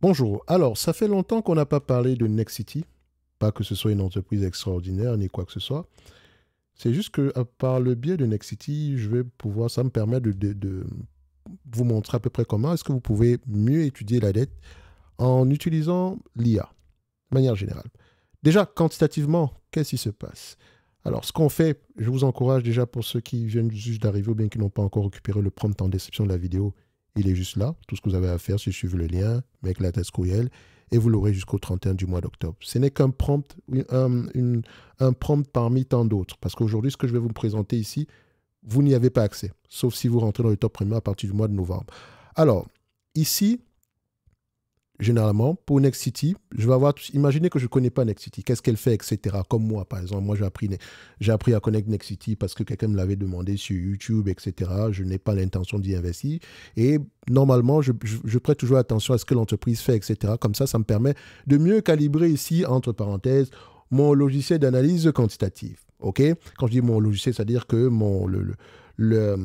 Bonjour. Alors, ça fait longtemps qu'on n'a pas parlé de Nexity. Pas que ce soit une entreprise extraordinaire ni quoi que ce soit. C'est juste que par le biais de Nexity, je vais pouvoir, ça me permet de vous montrer à peu près comment est-ce que vous pouvez mieux étudier la dette en utilisant l'IA, de manière générale. Déjà, quantitativement, qu'est-ce qui se passe? Alors, ce qu'on fait, je vous encourage déjà pour ceux qui viennent juste d'arriver ou bien qui n'ont pas encore récupéré le prompt en description de la vidéo, il est juste là. Tout ce que vous avez à faire, c'est suivre le lien, mettre l'adresse courriel et vous l'aurez jusqu'au 31 du mois d'octobre. Ce n'est qu'un prompt, un prompt parmi tant d'autres. Parce qu'aujourd'hui, ce que je vais vous présenter ici, vous n'y avez pas accès, sauf si vous rentrez dans le top premium à partir du mois de novembre. Alors, ici, généralement, pour Nexity, je vais avoir, imaginez que je ne connais pas Nexity, qu'est-ce qu'elle fait, etc. Comme moi, par exemple, moi j'ai appris à connaître Nexity parce que quelqu'un me l'avait demandé sur YouTube, etc. Je n'ai pas l'intention d'y investir. Et normalement, je prête toujours attention à ce que l'entreprise fait, etc. Comme ça me permet de mieux calibrer ici, entre parenthèses, mon logiciel d'analyse quantitative. OK? Quand je dis mon logiciel, c'est-à-dire que le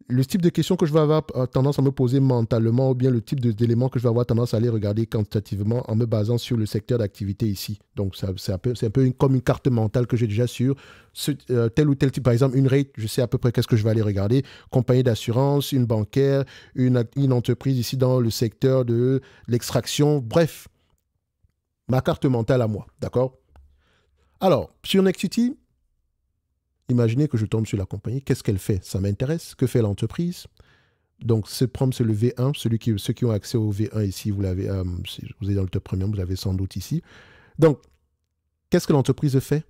le type de questions que je vais avoir tendance à me poser mentalement ou bien le type d'éléments que je vais avoir tendance à aller regarder quantitativement en me basant sur le secteur d'activité ici. Donc, c'est un peu comme une carte mentale que j'ai déjà sur tel ou tel type. Par exemple, une rate, je sais à peu près qu'est-ce que je vais aller regarder. Compagnie d'assurance, une bancaire, une entreprise ici dans le secteur de l'extraction. Bref, ma carte mentale à moi. D'accord? Alors, sur Nexity, imaginez que je tombe sur la compagnie. Qu'est-ce qu'elle fait? Ça m'intéresse. Que fait l'entreprise? Donc, ce prompt, c'est le V1. Ceux qui ont accès au V1 ici, vous l'avez, si vous êtes dans le top premium, vous l'avez sans doute ici. Donc, qu'est-ce que l'entreprise fait?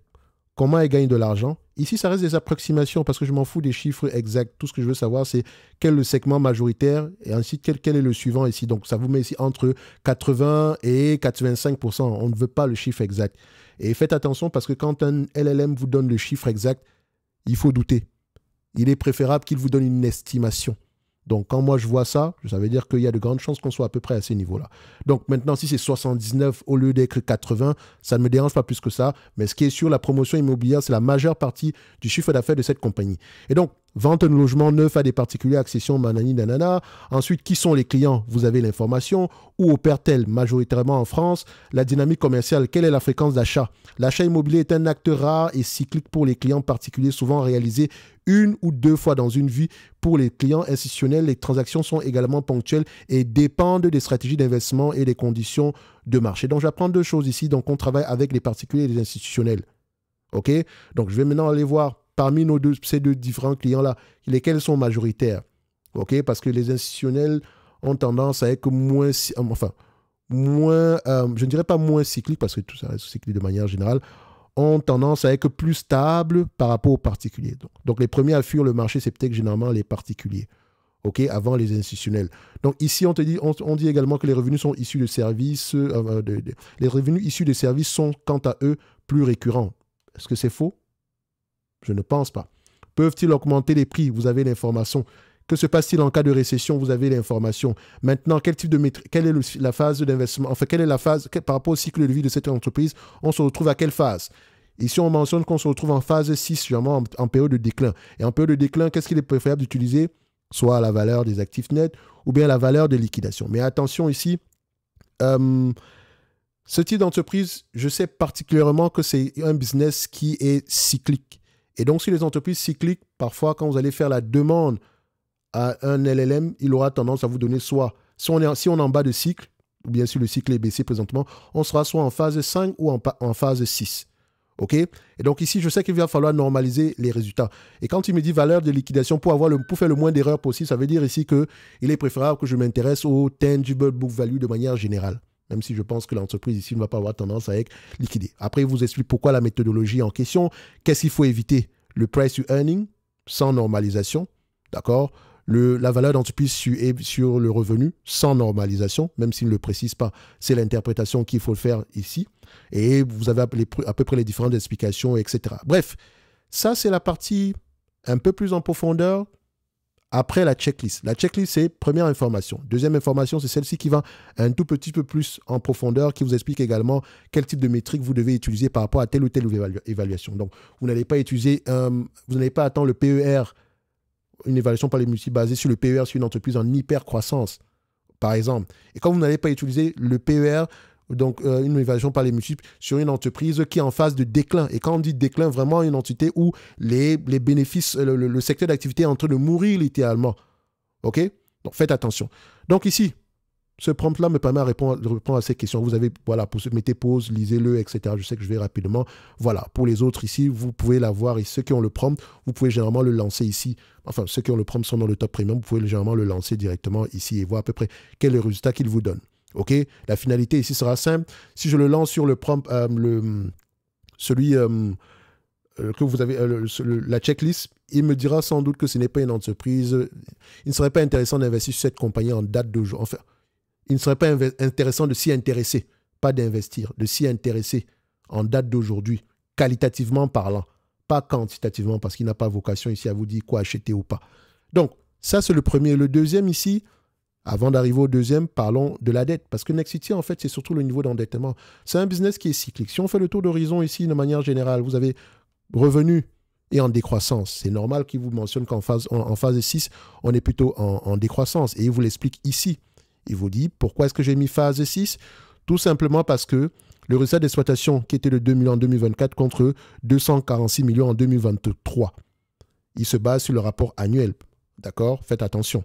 Comment elle gagne de l'argent? Ici, ça reste des approximations parce que je m'en fous des chiffres exacts. Tout ce que je veux savoir, c'est quel est le segment majoritaire et ensuite quel est le suivant ici. Donc, ça vous met ici entre 80 et 85%. On ne veut pas le chiffre exact. Et faites attention parce que quand un LLM vous donne le chiffre exact, il faut douter. Il est préférable qu'il vous donne une estimation. Donc, quand moi je vois ça, ça veut dire qu'il y a de grandes chances qu'on soit à peu près à ces niveaux-là. Donc, maintenant, si c'est 79 au lieu d'être 80, ça ne me dérange pas plus que ça. Mais ce qui est sûr, la promotion immobilière, c'est la majeure partie du chiffre d'affaires de cette compagnie. Et donc, vente de logements neufs à des particuliers, accession, manani, nanana. Ensuite, qui sont les clients? Vous avez l'information. Où opère-t-elle majoritairement en France? La dynamique commerciale, quelle est la fréquence d'achat? L'achat immobilier est un acte rare et cyclique pour les clients particuliers, souvent réalisé une ou deux fois dans une vie. Pour les clients institutionnels, les transactions sont également ponctuelles et dépendent des stratégies d'investissement et des conditions de marché. Donc, j'apprends deux choses ici. Donc, on travaille avec les particuliers et les institutionnels. OK? Donc, je vais maintenant aller voir parmi ces deux différents clients-là, lesquels sont majoritaires. OK? Parce que les institutionnels ont tendance à être moins, je ne dirais pas moins cycliques, parce que tout ça reste cyclique de manière générale, ont tendance à être plus stables par rapport aux particuliers. Donc les premiers à fuir le marché, c'est peut-être généralement les particuliers. OK, avant les institutionnels. Donc ici, on dit également que les revenus sont issus de services, les revenus issus de services sont, quant à eux, plus récurrents. Est-ce que c'est faux? Je ne pense pas. Peuvent-ils augmenter les prix? Vous avez l'information. Que se passe-t-il en cas de récession? Vous avez l'information. Maintenant, quelle est la phase d'investissement? Enfin, quelle est la phase par rapport au cycle de vie de cette entreprise? On se retrouve à quelle phase? Ici, on mentionne qu'on se retrouve en phase 6, sûrement en période de déclin. Et en période de déclin, qu'est-ce qu'il est préférable d'utiliser? Soit la valeur des actifs nets ou bien la valeur de liquidation. Mais attention ici, ce type d'entreprise, je sais particulièrement que c'est un business qui est cyclique. Et donc, sur les entreprises cycliques, parfois, quand vous allez faire la demande à un LLM, il aura tendance à vous donner soit, si on est en bas de cycle, ou bien si le cycle est baissé présentement, on sera soit en phase 5 ou en phase 6. OK? Et donc ici, je sais qu'il va falloir normaliser les résultats. Et quand il me dit valeur de liquidation pour faire le moins d'erreurs possible, ça veut dire ici qu'il est préférable que je m'intéresse au tangible book value de manière générale. Même si je pense que l'entreprise ici ne va pas avoir tendance à être liquidée. Après, il vous explique pourquoi la méthodologie en question. Qu'est-ce qu'il faut éviter? Le price to earning, sans normalisation. D'accord? La valeur d'entreprise sur le revenu, sans normalisation, même s'il ne le précise pas. C'est l'interprétation qu'il faut faire ici. Et vous avez à peu près les différentes explications, etc. Bref, ça, c'est la partie un peu plus en profondeur. Après la checklist. La checklist, c'est première information. Deuxième information, c'est celle-ci qui va un tout petit peu plus en profondeur, qui vous explique également quel type de métrique vous devez utiliser par rapport à telle ou telle évaluation. Donc, vous n'allez pas attendre le PER, une évaluation par les multiples basée sur le PER sur une entreprise en hyper croissance. par exemple. Et quand vous n'allez pas utiliser le PER, donc une évaluation par les multiples sur une entreprise qui est en phase de déclin. Et quand on dit déclin, vraiment une entité où les bénéfices, le secteur d'activité est en train de mourir littéralement. OK? Donc faites attention. Donc ici, ce prompt-là me permet de répondre à ces questions. Vous avez, voilà, mettez pause, lisez-le, etc. Je sais que je vais rapidement. Voilà, pour les autres ici, vous pouvez l'avoir. Et ceux qui ont le prompt, vous pouvez généralement le lancer ici. Enfin, ceux qui ont le prompt sont dans le top premium. Vous pouvez généralement le lancer directement ici et voir à peu près quel est le résultat qu'il vous donne. OK? La finalité ici sera simple. Si je le lance sur le prompt, celui que vous avez, la checklist, il me dira sans doute que ce n'est pas une entreprise. Il ne serait pas intéressant d'investir sur cette compagnie en date d'aujourd'hui. Enfin, il ne serait pas intéressant de s'y intéresser, pas d'investir, de s'y intéresser en date d'aujourd'hui, qualitativement parlant, pas quantitativement, parce qu'il n'a pas vocation ici à vous dire quoi acheter ou pas. Donc, ça c'est le premier. Le deuxième ici, avant d'arriver au deuxième, parlons de la dette. Parce que Nexity, en fait, c'est surtout le niveau d'endettement. C'est un business qui est cyclique. Si on fait le tour d'horizon ici, de manière générale, vous avez revenu et en décroissance. C'est normal qu'il vous mentionne qu'en phase 6, on est plutôt en décroissance. Et il vous l'explique ici. Il vous dit, pourquoi est-ce que j'ai mis phase 6? Tout simplement parce que le résultat d'exploitation qui était de 2 millions en 2024 contre 246 millions en 2023. Il se base sur le rapport annuel. D'accord? Faites attention.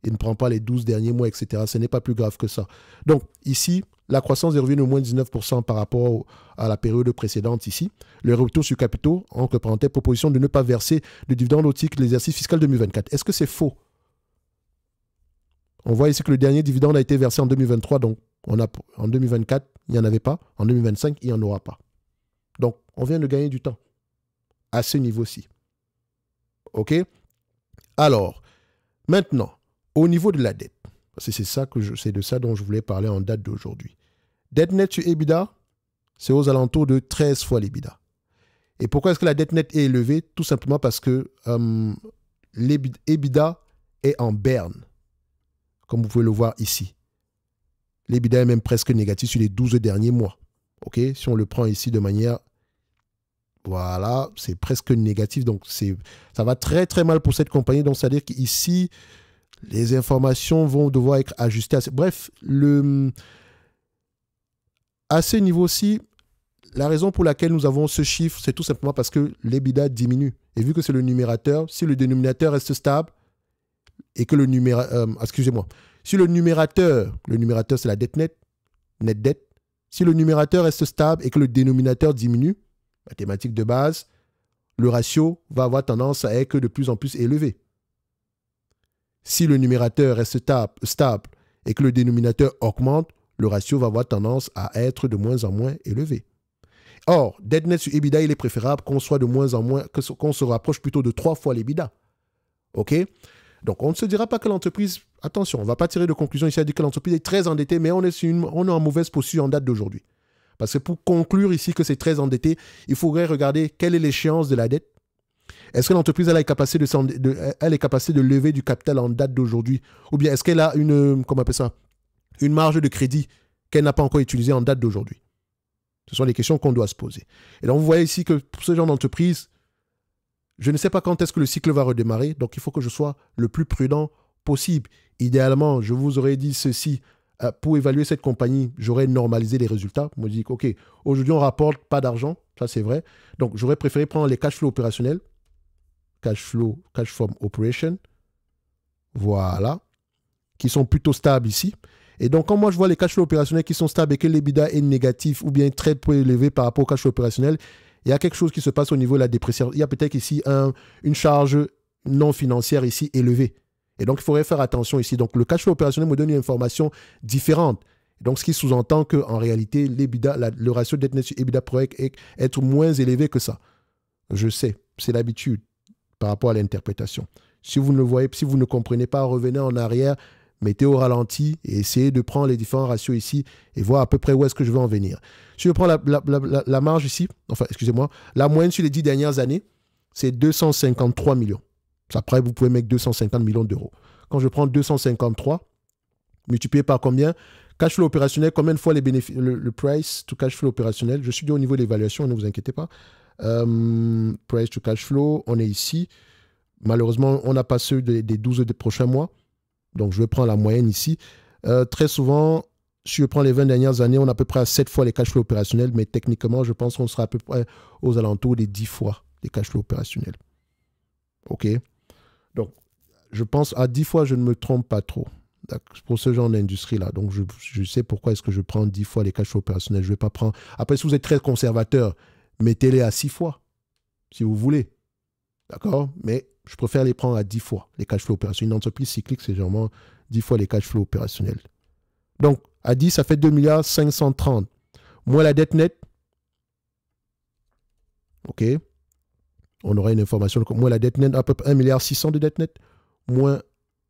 Il ne prend pas les 12 derniers mois, etc. Ce n'est pas plus grave que ça. Donc, ici, la croissance est revenue de moins 19% par rapport à la période précédente ici. Le retour sur capitaux, entre parenthèses, proposition de ne pas verser de dividendes au titre de l'exercice fiscal 2024. Est-ce que c'est faux? On voit ici que le dernier dividende a été versé en 2023, donc en 2024, il n'y en avait pas. En 2025, il n'y en aura pas. Donc, on vient de gagner du temps à ce niveau-ci. OK? Alors, maintenant, au niveau de la dette, parce que c'est de ça dont je voulais parler en date d'aujourd'hui. Dette nette sur EBITDA, c'est aux alentours de 13 fois l'EBITDA. Et pourquoi est-ce que la dette nette est élevée? Tout simplement parce que l'EBITDA est en berne, comme vous pouvez le voir ici. L'EBITDA est même presque négatif sur les 12 derniers mois. OK? Si on le prend ici de manière... Voilà, c'est presque négatif. Donc, ça va très, très mal pour cette compagnie. Donc, c'est-à-dire qu'ici, les informations vont devoir être ajustées. Bref, à ce niveau-ci, la raison pour laquelle nous avons ce chiffre, c'est tout simplement parce que l'EBITDA diminue. Et vu que c'est le numérateur, si le dénominateur reste stable et que le numérateur... excusez-moi. Si le numérateur c'est la dette nette, net dette. Si le numérateur reste stable et que le dénominateur diminue, mathématique de base, le ratio va avoir tendance à être de plus en plus élevé. Si le numérateur reste stable et que le dénominateur augmente, le ratio va avoir tendance à être de moins en moins élevé. Or, dette nette sur EBITDA, il est préférable qu'on soit de moins en moins, qu'on se rapproche plutôt de 3 fois l'EBITDA. OK? Donc, on ne se dira pas que l'entreprise... Attention, on ne va pas tirer de conclusion ici à dire que l'entreprise est très endettée, mais on est en mauvaise posture en date d'aujourd'hui. Parce que pour conclure ici que c'est très endetté, il faudrait regarder quelle est l'échéance de la dette. Est-ce que l'entreprise a la capacité de lever du capital en date d'aujourd'hui? Ou bien est-ce qu'elle a une marge de crédit qu'elle n'a pas encore utilisée en date d'aujourd'hui? Ce sont les questions qu'on doit se poser. Et donc, vous voyez ici que pour ce genre d'entreprise, je ne sais pas quand est-ce que le cycle va redémarrer, donc il faut que je sois le plus prudent possible. Idéalement, je vous aurais dit ceci, pour évaluer cette compagnie, j'aurais normalisé les résultats. Je me dis, OK, aujourd'hui, on ne rapporte pas d'argent, ça c'est vrai. Donc, j'aurais préféré prendre les cash flow opérationnels, cash from operation, voilà, qui sont plutôt stables ici. Et donc, quand moi, je vois les cash flow opérationnels qui sont stables et que l'EBITDA est négatif ou bien très peu élevé par rapport au cash flow opérationnel, il y a quelque chose qui se passe au niveau de la dépréciation. Il y a peut-être ici une charge non financière ici élevée. Et donc, il faudrait faire attention ici. Donc, le cash flow opérationnel me donne une information différente. Donc, ce qui sous-entend qu'en réalité, le ratio dette nette sur EBITDA pourrait être moins élevé que ça. Je sais, c'est l'habitude par rapport à l'interprétation. Si vous ne voyez, si vous ne comprenez pas, revenez en arrière, mettez au ralenti et essayez de prendre les différents ratios ici et voir à peu près où est-ce que je veux en venir. Si je prends la marge ici, enfin, excusez-moi, la moyenne sur les 10 dernières années, c'est 253 millions. Après, vous pouvez mettre 250 millions d'euros. Quand je prends 253, multiplié par combien? Cash flow opérationnel, combien de fois les bénéfices, le price to cash flow opérationnel? Je suis dit au niveau de l'évaluation, ne vous inquiétez pas. Price to cash flow, on est ici. Malheureusement, on n'a pas ceux des 12 des prochains mois. Donc, je vais prendre la moyenne ici. Très souvent, si je prends les 20 dernières années, on est à peu près à 7 fois les cash flows opérationnels, mais techniquement, je pense qu'on sera à peu près aux alentours des 10 fois les cash flows opérationnels. OK? Donc, je pense à 10 fois, je ne me trompe pas trop. Pour ce genre d'industrie-là. Donc, je sais pourquoi est-ce que je prends 10 fois les cash flows opérationnels. Je ne vais pas prendre... Après, si vous êtes très conservateur, mettez-les à 6 fois, si vous voulez. D'accord? Mais je préfère les prendre à 10 fois, les cash flows opérationnels. Une entreprise cyclique, c'est généralement 10 fois les cash flows opérationnels. Donc, à 10, ça fait 2 milliards 530. Moins la dette nette. OK? On aura une information. Moins la dette nette, à peu près 1 milliard 600 de dette nette. Moins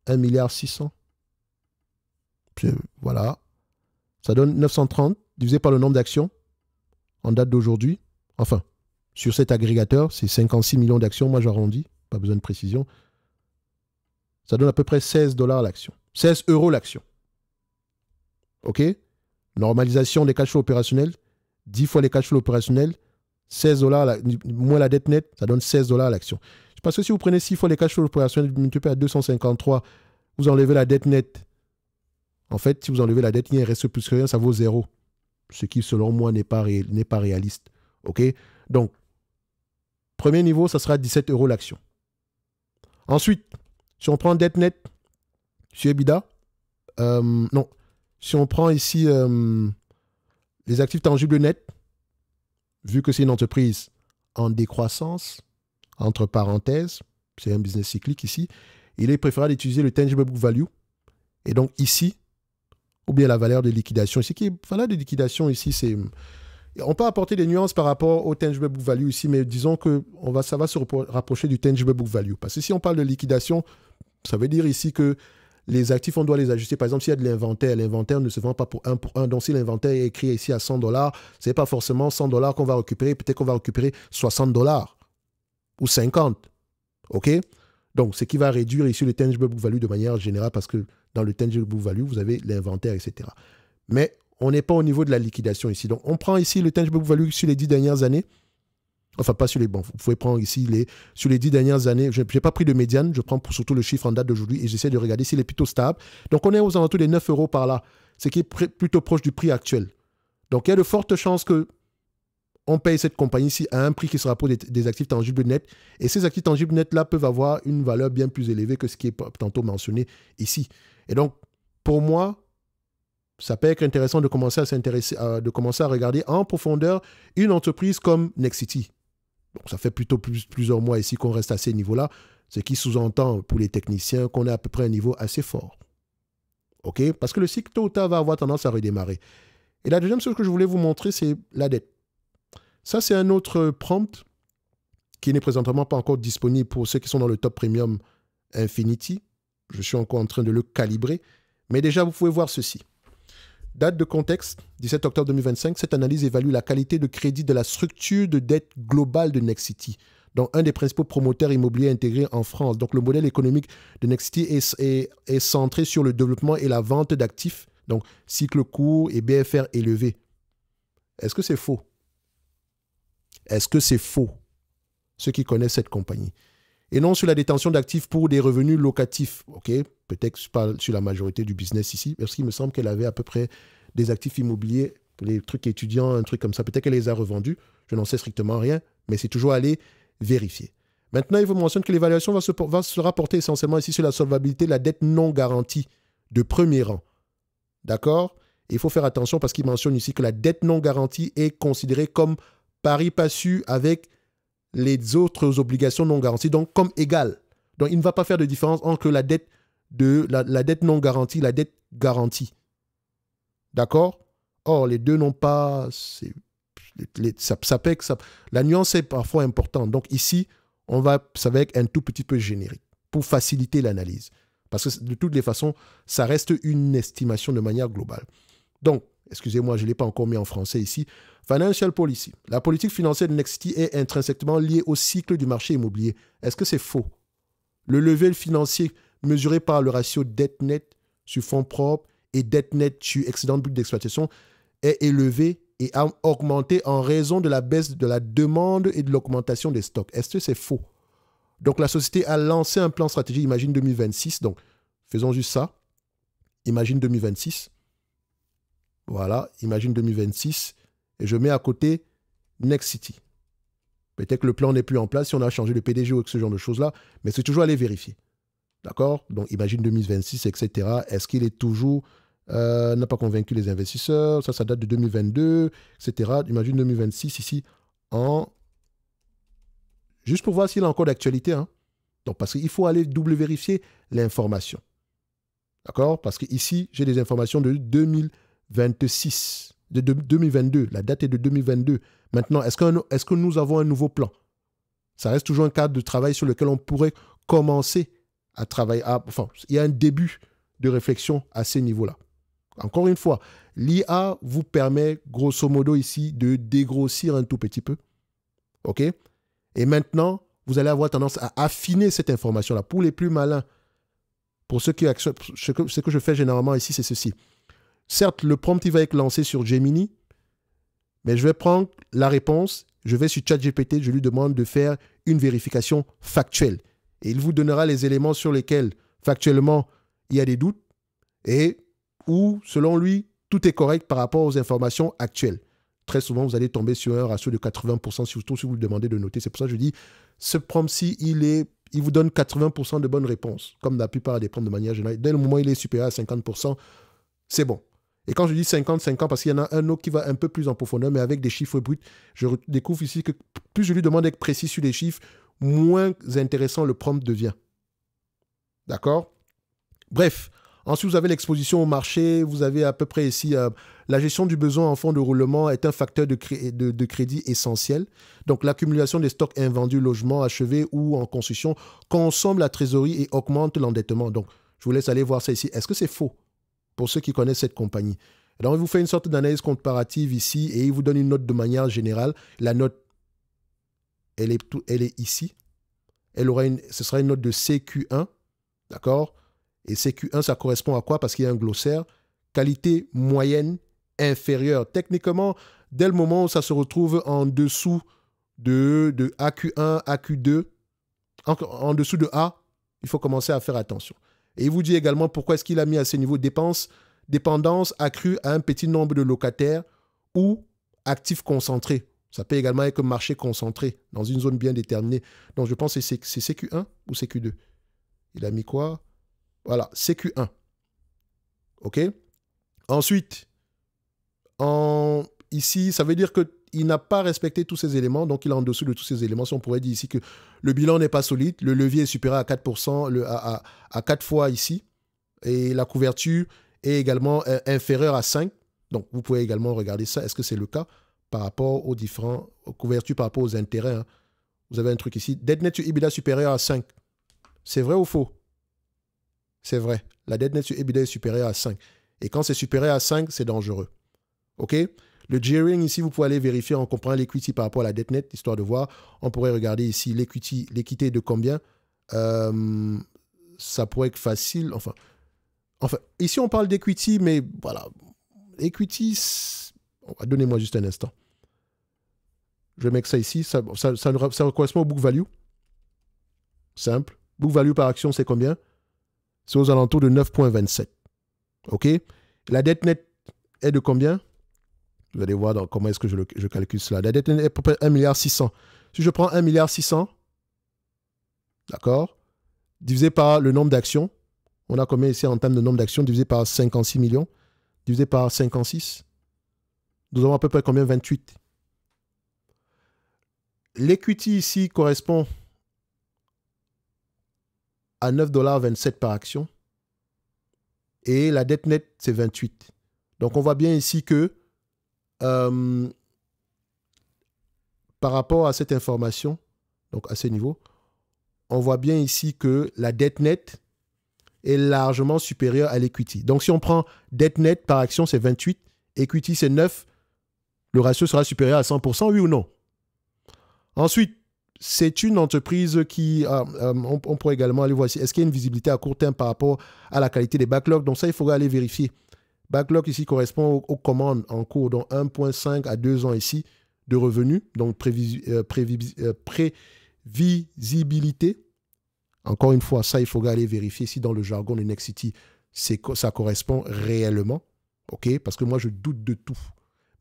1 milliard 600. Puis, voilà. Ça donne 930 divisé par le nombre d'actions en date d'aujourd'hui. Enfin, sur cet agrégateur, c'est 56 millions d'actions. Moi, j'arrondis. Pas besoin de précision. Ça donne à peu près 16 $ l'action. 16 € l'action. OK? Normalisation des cash flows opérationnels. 10 fois les cash flows opérationnels. 16 $, moins la dette nette, ça donne 16 $ l'action. Parce que si vous prenez 6 fois les cash flows opérationnels multiplié à 253, vous enlevez la dette nette. En fait, si vous enlevez la dette, il ne reste plus que rien, ça vaut 0. Ce qui, selon moi, n'est pas réaliste. OK? Donc, premier niveau, ça sera 17 € l'action. Ensuite, si on prend dette nette sur EBITDA, non. Si on prend ici les actifs tangibles nets, vu que c'est une entreprise en décroissance, entre parenthèses, c'est un business cyclique ici, il est préférable d'utiliser le tangible book value. Et donc ici, ou bien la valeur de liquidation. Ici, la valeur de liquidation ici, c'est... On peut apporter des nuances par rapport au tangible book value ici, mais disons que ça va se rapprocher du tangible book value. Parce que si on parle de liquidation, ça veut dire ici que les actifs, on doit les ajuster. Par exemple, s'il y a de l'inventaire ne se vend pas pour un. Donc, si l'inventaire est écrit ici à 100 $, ce n'est pas forcément 100 $ qu'on va récupérer. Peut-être qu'on va récupérer 60 $ ou 50. OK? Donc, ce qui va réduire ici le tangible book value de manière générale parce que dans le tangible book value, vous avez l'inventaire, etc. Mais on n'est pas au niveau de la liquidation ici. Donc, on prend ici le tangible book value sur les 10 dernières années. Enfin, pas sur les... Bon, vous pouvez prendre ici sur les 10 dernières années. Je n'ai pas pris de médiane. Je prends surtout le chiffre en date d'aujourd'hui et j'essaie de regarder s'il est plutôt stable. Donc, on est aux alentours des 9 € par là, ce qui est plutôt proche du prix actuel. Donc, il y a de fortes chances qu'on paye cette compagnie-ci à un prix qui se rapproche des actifs tangibles nets. Et ces actifs tangibles nets-là peuvent avoir une valeur bien plus élevée que ce qui est tantôt mentionné ici. Et donc, pour moi, ça peut être intéressant de commencer de commencer à regarder en profondeur une entreprise comme Nexity. Donc, ça fait plutôt plusieurs mois ici qu'on reste à ces niveaux-là, ce qui sous-entend pour les techniciens qu'on est à peu près à un niveau assez fort. OK? Parce que le cycle tôt ou tard va avoir tendance à redémarrer. Et la deuxième chose que je voulais vous montrer, c'est la dette. Ça, c'est un autre prompt qui n'est présentement pas encore disponible pour ceux qui sont dans le top premium Infinity. Je suis encore en train de le calibrer. Mais déjà, vous pouvez voir ceci. Date de contexte, 17 octobre 2025, cette analyse évalue la qualité de crédit de la structure de dette globale de Nexity, dont un des principaux promoteurs immobiliers intégrés en France. Donc, le modèle économique de Nexity est centré sur le développement et la vente d'actifs, donc cycle court et BFR élevé. Est-ce que c'est faux? Est-ce que c'est faux? Ceux qui connaissent cette compagnie. Et non sur la détention d'actifs pour des revenus locatifs. OK? Peut-être pas sur la majorité du business ici, parce qu'il me semble qu'elle avait à peu près des actifs immobiliers, les trucs étudiants, un truc comme ça. Peut-être qu'elle les a revendus. Je n'en sais strictement rien, mais c'est toujours à aller vérifier. Maintenant, il vous mentionne que l'évaluation va se rapporter essentiellement ici sur la solvabilité de la dette non garantie de premier rang. D'accord? Il faut faire attention parce qu'il mentionne ici que la dette non garantie est considérée comme pari passu avec les autres obligations non garanties, donc comme égales. Donc, il ne va pas faire de différence entre la dette la dette non garantie, la dette garantie. D'accord? Or, les deux n'ont pas... la nuance est parfois importante. Donc, ici, ça va être un tout petit peu générique pour faciliter l'analyse. Parce que de toutes les façons, ça reste une estimation de manière globale. Donc, excusez-moi, je ne l'ai pas encore mis en français ici. Financial policy. La politique financière de Nexity est intrinsèquement liée au cycle du marché immobilier. Est-ce que c'est faux? Le level financier mesuré par le ratio dette nette sur fonds propres et dette nette sur excédent de but d'exploitation est élevé et a augmenté en raison de la baisse de la demande et de l'augmentation des stocks. Est-ce que c'est faux? Donc, la société a lancé un plan stratégique, imagine 2026. Donc, faisons juste ça. Imagine 2026. Voilà, Imagine 2026. Et je mets à côté Nexity. Peut-être que le plan n'est plus en place si on a changé de PDG ou ce genre de choses-là, mais c'est toujours aller vérifier. D'accord? Donc, Imagine 2026, etc. Est-ce qu'il est toujours... n'a pas convaincu les investisseurs. Ça date de 2022, etc. Imagine 2026 ici en... Juste pour voir s'il a encore d'actualité. Hein. Donc, parce qu'il faut aller double vérifier l'information. D'accord? Parce qu'ici, j'ai des informations de 2026, de 2022. La date est de 2022. Maintenant, est-ce que nous avons un nouveau plan? Ça reste toujours un cadre de travail sur lequel on pourrait commencer à travailler. Enfin, il y a un début de réflexion à ces niveaux-là. Encore une fois, l'IA vous permet, grosso modo ici, de dégrossir un tout petit peu. OK? Et maintenant, vous allez avoir tendance à affiner cette information-là. Pour les plus malins, pour ceux qui acceptent, ce que je fais généralement ici, c'est ceci. Certes, le prompt, il va être lancé sur Gemini, mais je vais prendre la réponse, je vais sur ChatGPT, je lui demande de faire une vérification factuelle. Et il vous donnera les éléments sur lesquels, factuellement, il y a des doutes et où, selon lui, tout est correct par rapport aux informations actuelles. Très souvent, vous allez tomber sur un ratio de 80%, surtout si vous lui demandez de noter. C'est pour ça que je dis, ce prompt-ci, il vous donne 80% de bonnes réponses, comme la plupart des prompts de manière générale. Dès le moment où il est supérieur à 50%, c'est bon. Et quand je dis 50-50, parce qu'il y en a un autre qui va un peu plus en profondeur, mais avec des chiffres bruts, je découvre ici que plus je lui demande d'être précis sur les chiffres, moins intéressant le prompt devient. D'accord? Bref, ensuite vous avez l'exposition au marché, vous avez à peu près ici la gestion du besoin en fonds de roulement est un facteur de crédit essentiel. Donc l'accumulation des stocks invendus, logements achevés ou en construction consomme la trésorerie et augmente l'endettement. Donc je vous laisse aller voir ça ici. Est-ce que c'est faux? Pour ceux qui connaissent cette compagnie. Alors, il vous fait une sorte d'analyse comparative ici et il vous donne une note de manière générale. La note, elle est ici. Ce sera une note de CQ1, d'accord? Et CQ1, ça correspond à quoi? Parce qu'il y a un glossaire. Qualité moyenne inférieure. Techniquement, dès le moment où ça se retrouve en dessous de AQ1, AQ2, en dessous de A, il faut commencer à faire attention. Et il vous dit également pourquoi est-ce qu'il a mis à ce niveau dépendance accrue à un petit nombre de locataires ou actifs concentrés. Ça peut également être un marché concentré dans une zone bien déterminée. Donc je pense que c'est CQ1 ou CQ2. Il a mis quoi? Voilà, CQ1. OK? Ensuite, ici, ça veut dire qu'il n'a pas respecté tous ces éléments, donc il est en dessous de tous ces éléments. Si on pourrait dire ici que le bilan n'est pas solide, le levier est supérieur à 4%, à 4 fois ici, et la couverture est également inférieure à 5. Donc, vous pouvez également regarder ça. Est-ce que c'est le cas par rapport aux différents couvertures, par rapport aux intérêts, hein? Vous avez un truc ici. Dette nette sur EBITDA supérieure à 5. C'est vrai ou faux? C'est vrai. La dette nette sur EBITDA est supérieure à 5. Et quand c'est supérieur à 5, c'est dangereux. OK? Le gearing, ici, vous pouvez aller vérifier en comprenant l'equity par rapport à la dette nette, histoire de voir. On pourrait regarder ici l'équité est de combien. Ça pourrait être facile. Enfin, ici, on parle d'equity, mais voilà. Equity, donnez-moi juste un instant. Je vais mettre ça ici. Ça correspond au book value. Simple. Book value par action, c'est combien? C'est aux alentours de 9,27. OK? La dette nette est de combien? Vous allez voir comment est-ce que je calcule cela. La dette nette est à peu près 1,6 milliard. Si je prends 1,6 milliard, d'accord, divisé par le nombre d'actions, on a combien ici en termes de nombre d'actions divisé par 56 millions, divisé par 56, nous avons à peu près combien? 28. L'equity ici correspond à 9,27 $ par action. Et la dette nette, c'est 28. Donc, on voit bien ici que par rapport à cette information, donc à ce niveau, on voit bien ici que la dette nette est largement supérieure à l'equity. Donc, si on prend dette nette par action, c'est 28, equity, c'est 9, le ratio sera supérieur à 100%, oui ou non? Ensuite, c'est une entreprise qui, on pourrait également aller voir ici, est-ce qu'il y a une visibilité à court terme par rapport à la qualité des backlogs? Donc ça, il faudra aller vérifier. Backlog ici correspond aux commandes en cours, donc 1,5 à 2 ans ici de revenus, donc prévisibilité. Encore une fois, ça, il faudra aller vérifier ici dans le jargon de Nexity. ça correspond réellement. OK? Parce que moi, je doute de tout.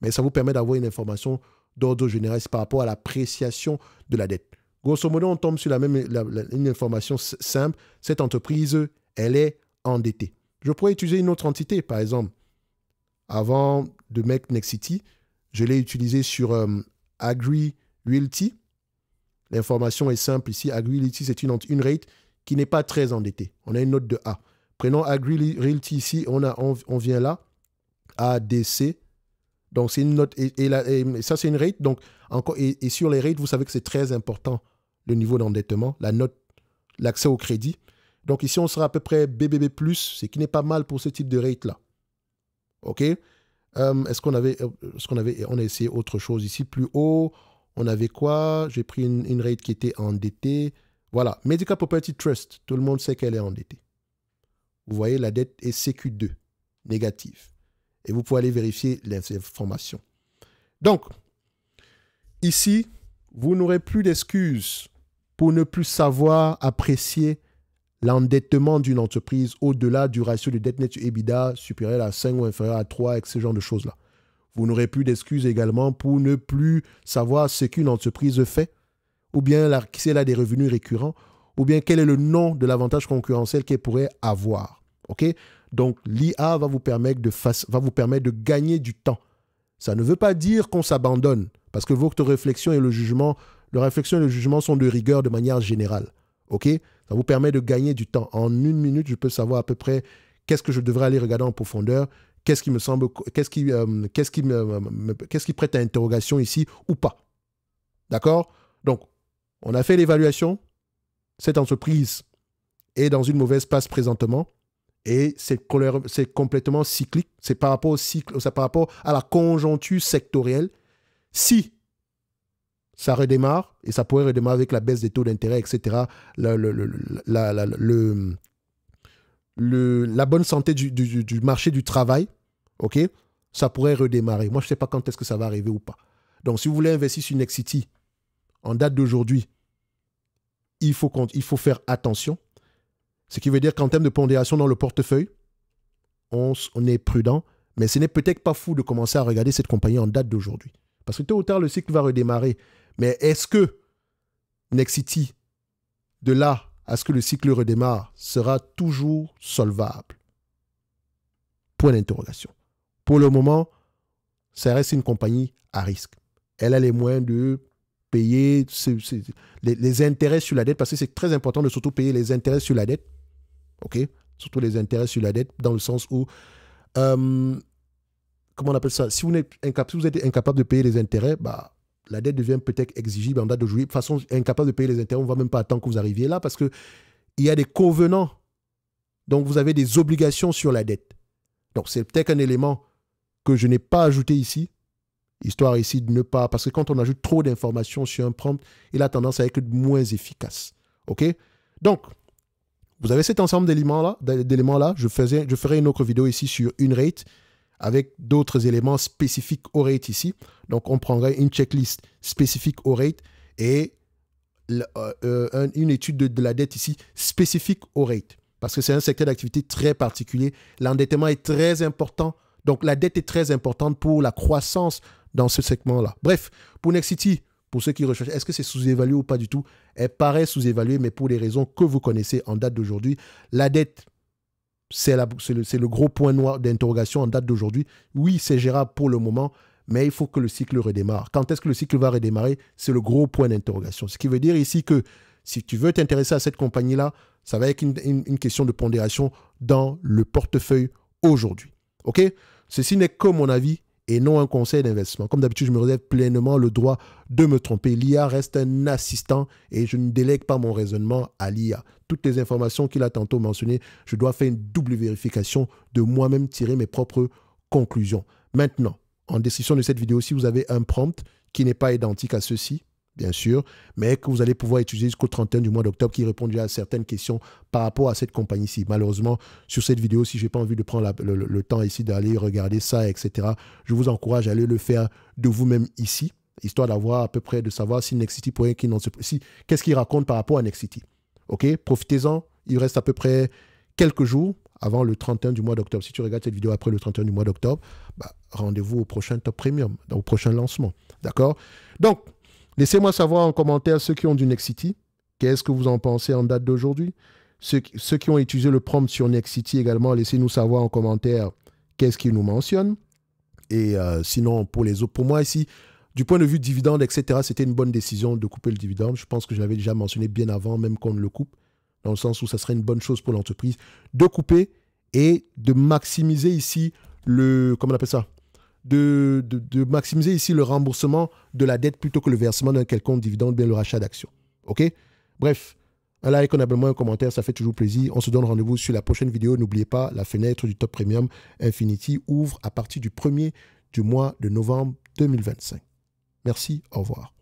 Mais ça vous permet d'avoir une information d'ordre général par rapport à l'appréciation de la dette. Grosso modo, on tombe sur une information simple. Cette entreprise, elle est endettée. Je pourrais utiliser une autre entité, par exemple. Avant de mettre Nexity, je l'ai utilisé sur Agri Realty. L'information est simple ici. Agri Realty, c'est une rate qui n'est pas très endettée. On a une note de A. Prenons Agri Realty ici. On vient là. ADC. Donc, c'est une note. Et ça, c'est une rate. Donc, et sur les rates, vous savez que c'est très important le niveau d'endettement, la note, l'accès au crédit. Donc, ici, on sera à peu près BBB+, ce qui n'est pas mal pour ce type de rate-là. OK? Est-ce qu'on a essayé autre chose ici plus haut? On avait quoi? J'ai pris une rate qui était endettée. Voilà. Medical Property Trust. Tout le monde sait qu'elle est endettée. Vous voyez, la dette est CQ2, négative. Et vous pouvez aller vérifier les informations. Donc, ici, vous n'aurez plus d'excuses pour ne plus savoir apprécier l'endettement d'une entreprise au-delà du ratio de dette nette sur EBITDA supérieur à 5 ou inférieur à 3 avec ce genre de choses-là. Vous n'aurez plus d'excuses également pour ne plus savoir ce qu'une entreprise fait, ou bien si elle a des revenus récurrents, ou bien quel est le nom de l'avantage concurrentiel qu'elle pourrait avoir. OK? Donc, l'IA va vous permettre de gagner du temps. Ça ne veut pas dire qu'on s'abandonne, parce que votre réflexion et le jugement sont de rigueur de manière générale. OK? Ça vous permet de gagner du temps. En 1 minute, je peux savoir à peu près qu'est-ce que je devrais aller regarder en profondeur, qu'est-ce qui prête à interrogation ici ou pas. D'accord? Donc, on a fait l'évaluation. Cette entreprise est dans une mauvaise passe présentement. Et c'est complètement cyclique. C'est par rapport au cycle, c'est par rapport à la conjoncture sectorielle. Si ça redémarre, et ça pourrait redémarrer avec la baisse des taux d'intérêt, etc., la bonne santé du marché du travail, OK, ça pourrait redémarrer. Moi, je ne sais pas quand est-ce que ça va arriver ou pas. Donc, si vous voulez investir sur Nexity, en date d'aujourd'hui, il faut faire attention. Ce qui veut dire qu'en termes de pondération dans le portefeuille, on est prudent, mais ce n'est peut-être pas fou de commencer à regarder cette compagnie en date d'aujourd'hui. Parce que tôt ou tard, le cycle va redémarrer. Mais est-ce que Nexity, de là à ce que le cycle redémarre, sera toujours solvable? Point d'interrogation. Pour le moment, ça reste une compagnie à risque. Elle a les moyens de payer les intérêts sur la dette, parce que c'est très important de surtout payer les intérêts sur la dette. OK? Surtout les intérêts sur la dette, dans le sens où, comment on appelle ça? Si vous êtes incapable de payer les intérêts, bah, la dette devient peut-être exigible en date d'aujourd'hui. De toute façon, incapable de payer les intérêts, on ne va même pas attendre que vous arriviez là, parce qu'il y a des covenants. Donc, vous avez des obligations sur la dette. Donc, c'est peut-être un élément que je n'ai pas ajouté ici, histoire ici de ne pas... Parce que quand on ajoute trop d'informations sur un prompt, il a tendance à être moins efficace. OK? Donc, vous avez cet ensemble d'éléments-là. Je ferai une autre vidéo ici sur une rate avec d'autres éléments spécifiques au rate ici. Donc, on prendrait une checklist spécifique au rate et une étude de la dette ici spécifique au rate. Parce que c'est un secteur d'activité très particulier. L'endettement est très important. Donc, la dette est très importante pour la croissance dans ce segment-là. Bref, pour Nexity, pour ceux qui recherchent, est-ce que c'est sous-évalué ou pas du tout? Elle paraît sous-évaluée, mais pour des raisons que vous connaissez en date d'aujourd'hui. La dette, c'est le gros point noir d'interrogation en date d'aujourd'hui. Oui, c'est gérable pour le moment, mais il faut que le cycle redémarre. Quand est-ce que le cycle va redémarrer? C'est le gros point d'interrogation. Ce qui veut dire ici que si tu veux t'intéresser à cette compagnie-là, ça va être une question de pondération dans le portefeuille aujourd'hui. OK? Ceci n'est que mon avis et non un conseil d'investissement. Comme d'habitude, je me réserve pleinement le droit de me tromper. L'IA reste un assistant et je ne délègue pas mon raisonnement à l'IA. Toutes les informations qu'il a tantôt mentionnées, je dois faire une double vérification de moi-même, tirer mes propres conclusions. Maintenant, en description de cette vidéo, si vous avez un prompt qui n'est pas identique à ceci, bien sûr, mais que vous allez pouvoir utiliser jusqu'au 31 du mois d'octobre qui répond déjà à certaines questions par rapport à cette compagnie-ci. Malheureusement, sur cette vidéo, si je n'ai pas envie de prendre le temps ici d'aller regarder ça, etc., je vous encourage à aller le faire de vous-même ici, histoire d'avoir à peu près, de savoir si Nexity pourrait... qu'est-ce qu'il raconte par rapport à Nexity. OK? Profitez-en. Il reste à peu près quelques jours avant le 31 du mois d'octobre. Si tu regardes cette vidéo après le 31 du mois d'octobre, bah, rendez-vous au prochain Top Premium, au prochain lancement. D'accord? Donc, laissez-moi savoir en commentaire ceux qui ont du Nexity. Qu'est-ce que vous en pensez en date d'aujourd'hui? Ceux qui ont utilisé le prompt sur Nexity également, laissez-nous savoir en commentaire qu'est-ce qu'ils nous mentionnent. Et sinon, pour les autres, pour moi ici, du point de vue dividende, etc., c'était une bonne décision de couper le dividende. Je pense que je l'avais déjà mentionné bien avant, même qu'on le coupe, dans le sens où ça serait une bonne chose pour l'entreprise de couper et de maximiser ici le... Comment on appelle ça? De maximiser ici le remboursement de la dette plutôt que le versement d'un quelconque dividende, bien le rachat d'actions. OK? Bref, un like, un abonnement, un commentaire, ça fait toujours plaisir. On se donne rendez-vous sur la prochaine vidéo. N'oubliez pas, la fenêtre du Top Premium Infinity ouvre à partir du 1er du mois de novembre 2025. Merci, au revoir.